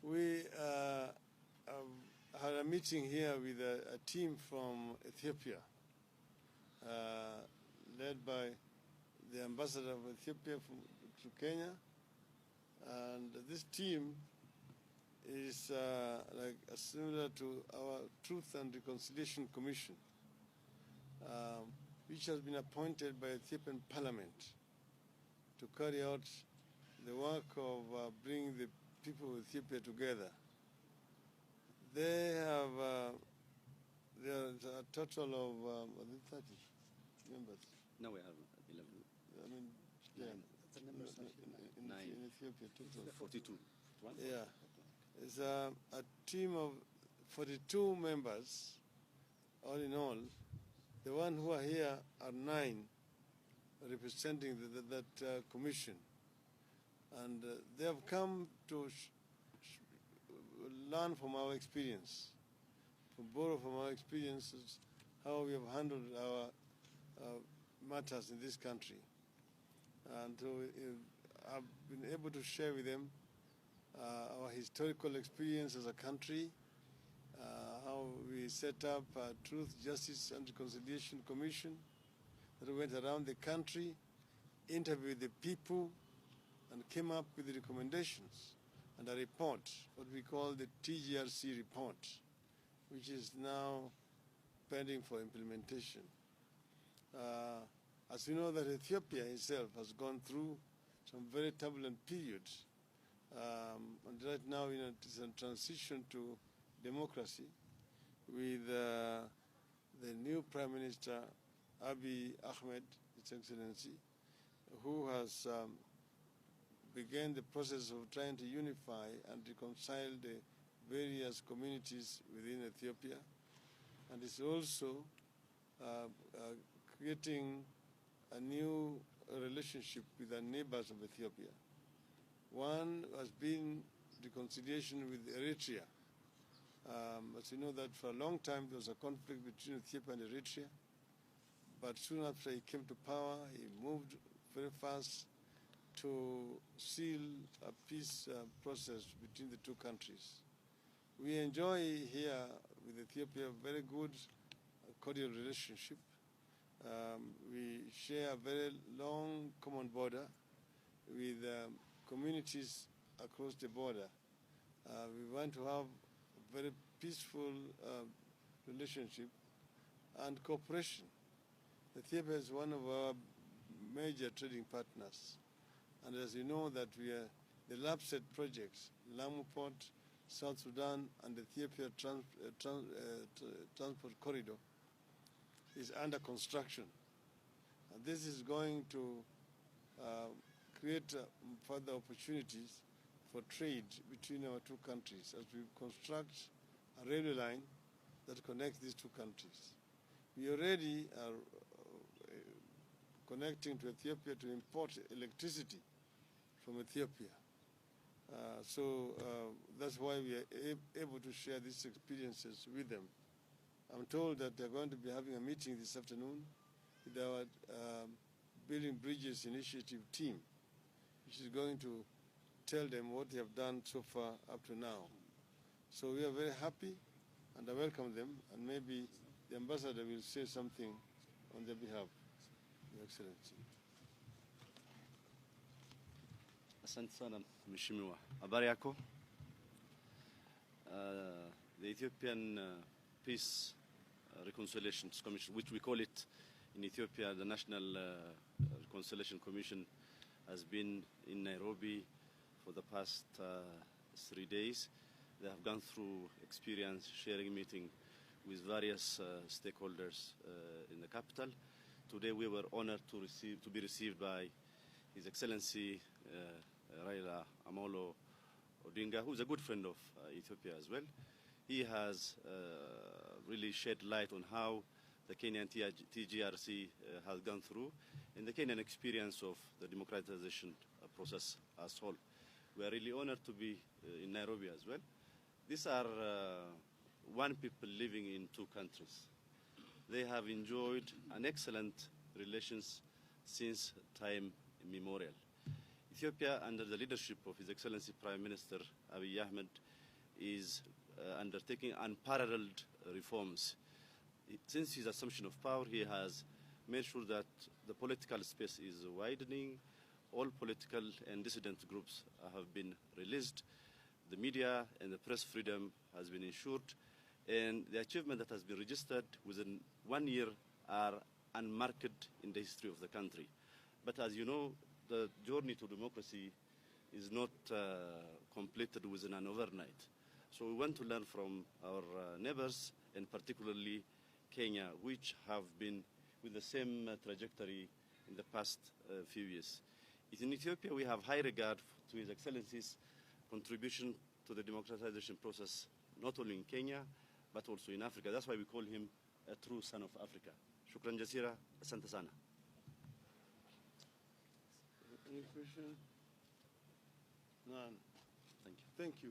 We had a meeting here with a team from Ethiopia, led by the ambassador of Ethiopia to Kenya. And this team is like similar to our Truth and Reconciliation Commission, which has been appointed by the Ethiopian Parliament to carry out the work of bringing the people of Ethiopia together. They have there's a total of 30 members. No, we have 11. I mean, in Ethiopia, total 42. Yeah, it's a team of 42 members, all in all. The ones who are here are 9, representing that commission. And they have come to learn from our experience, to borrow from our experiences, how we have handled our matters in this country. And so I've been able to share with them our historical experience as a country, how we set up a Truth, Justice and Reconciliation Commission that went around the country, interviewed the people, and came up with the recommendations and a report, what we call the TGRC report, which is now pending for implementation. As you know, that Ethiopia itself has gone through some very turbulent periods, and right now it is a transition to democracy with the new Prime Minister, Abiy Ahmed, His Excellency, who has began the process of trying to unify and reconcile the various communities within Ethiopia, and is also creating a new relationship with the neighbors of Ethiopia. One has been reconciliation with Eritrea. As you know that for a long time there was a conflict between Ethiopia and Eritrea, but soon after he came to power, he moved very fast to seal a peace process between the two countries. We enjoy here with Ethiopia a very good, cordial relationship. We share a very long common border with communities across the border. We want to have a very peaceful relationship and cooperation. Ethiopia is one of our major trading partners. And as you know that we are the LAPSET projects, Lamu Port, South Sudan, and Ethiopia Transport Corridor is under construction. And this is going to create further opportunities for trade between our two countries as we construct a railway line that connects these two countries. We already are connecting to Ethiopia to import electricity from Ethiopia. So that's why we are able to share these experiences with them. I'm told that they're going to be having a meeting this afternoon with our Building Bridges Initiative team, which is going to tell them what they have done so far up to now. So we are very happy and I welcome them, and maybe the ambassador will say something on their behalf, Your Excellency. Asante sana Mheshimiwa. Habari yako? The Ethiopian Peace Reconciliation Commission, which we call it in Ethiopia the National Reconciliation Commission, has been in Nairobi for the past 3 days. They have gone through experience sharing meeting with various stakeholders in the capital. Today we were honored to be received by His Excellency Raila Amolo Odinga, who is a good friend of Ethiopia as well. He has really shed light on how the Kenyan TGRC has gone through and the Kenyan experience of the democratization process as whole. We are really honored to be in Nairobi as well. These are one people living in two countries. They have enjoyed an excellent relations since time immemorial. Ethiopia, under the leadership of His Excellency Prime Minister Abiy Ahmed, is undertaking unparalleled reforms. Since his assumption of power, he has made sure that the political space is widening. All political and dissident groups have been released. The media and the press freedom has been ensured. And the achievement that has been registered within 1 year are unmarked in the history of the country. But as you know, the journey to democracy is not completed within an overnight. So we want to learn from our neighbors, and particularly Kenya, which have been with the same trajectory in the past few years. In Ethiopia, we have high regard to His Excellency's contribution to the democratization process, not only in Kenya, but also in Africa. That's why we call him a true son of Africa. Shukran jasira, asante sana. Any question? None. Thank you. Thank you.